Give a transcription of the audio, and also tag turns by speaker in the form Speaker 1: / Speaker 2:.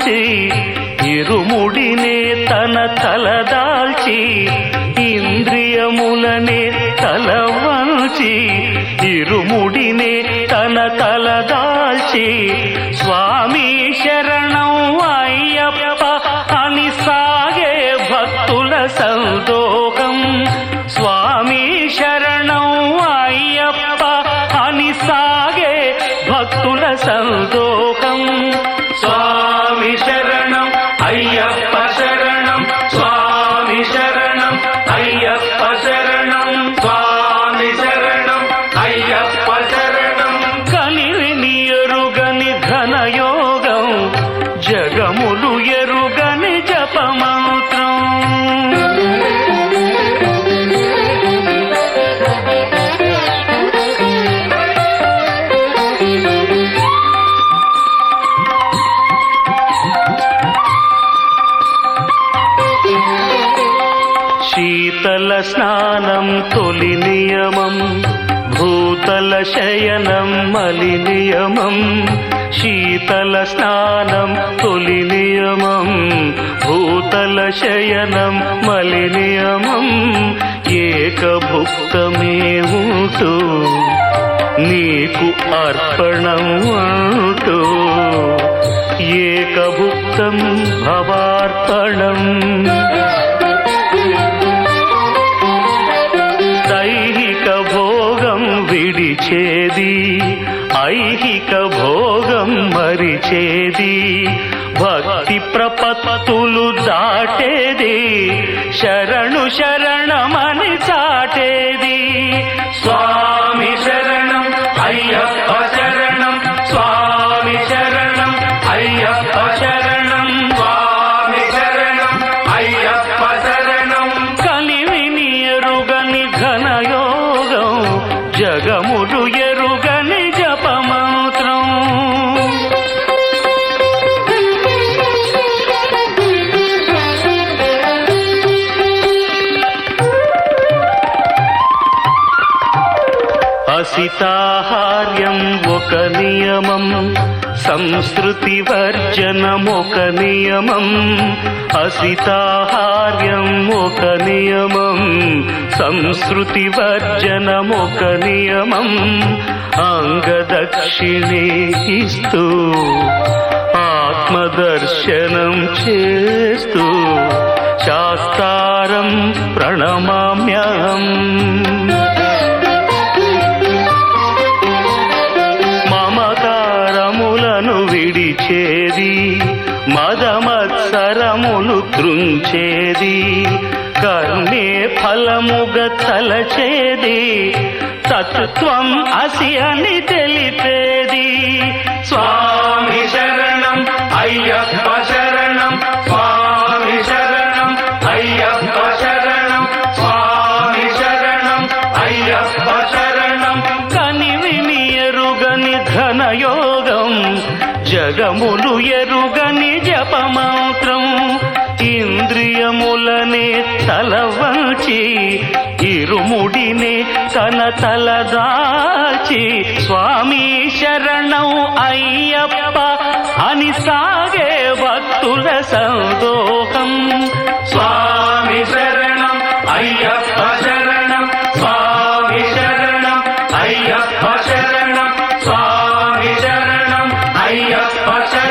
Speaker 1: తలదాల్చి ఇరుముడినే తన తలదాల్చి ఇంద్రియములనే తలవంచి ఇరుముడినే తన తలదాల్చి స్వామి శరణం అయ్యప్ప అని సాగే భక్తుల సందోహం. స్వామి శరణం అయ్యప్ప అని సాగే భక్తుల సందోహం. స్వామి శరణం అయ్యప్ప శరణం స్వామి శరణం అయ్యప్ప శరణం స్వామి శరణం అయ్యప్ప శరణం. కలిని ఎరుగని ఘనయోగం జగములు ఎరుగని జపమంత్రం. శీతల స్నానం తొలి నియమం భూతల శయనం మలి నియమం. శీతల స్నానం తొలి నియమం భూతల శయనం మలి నియమం. ఏకభుక్తమే ఉంటూ నీకు అర్పణం అంటూ ఏకభుక్తం భవార్పణం. దైహిక భోగం విడిచేది ఐహిక భోగం మరిచేది. భక్తి ప్రపత్తులు దాటేది శరణు శరణమని చాటేది. స్వామి శరణం అయ్యప్ప శరణం స్వామి శరణం అయ్యప్ప శరణం స్వామి శరణం అయ్యప్ప శరణం. కలివిని ఎరుగని ఘనయోగం జగములు ఎరుగని జపమంత్రం. అసితాహార్యం ఒక నియమం సంస్కృతి వర్జనం ఒక నియమం. అసితాహార్యం ఒక నియమం సంస్కృతి వర్జనం ఒక నియమం. అంగదక్షిణే ఇస్తూ ఆత్మదర్శనం చేస్తూ శాస్త్రారం ప్రణమామ్యహం. మమకారములను విడిచేది మదమత్సరములు కృంచేది. కర్మే ఫలముగ తలచేది తత్వం అసి అని తెలిపేది. స్వామి శరణం అయ్యప్ప శరణం స్వామి శరణం అయ్యప్ప శరణం స్వామి శరణం అయ్యప్ప శరణం. కనివిని ఎరుగని ఘనయోగం జగములు ఎరుగని జపమంత్రం. ఇంద్రియములనే తలవంచి ఇరుముడినే తన తలదాల్చి స్వామి శరణం అయ్యప్ప అని సాగే భక్తుల సందోహం. స్వామి శరణం అయ్యప్ప శరణం స్వామి శరణం అయ్యప్ప శరణం స్వామి శరణం అయ్యప్ప శరణం.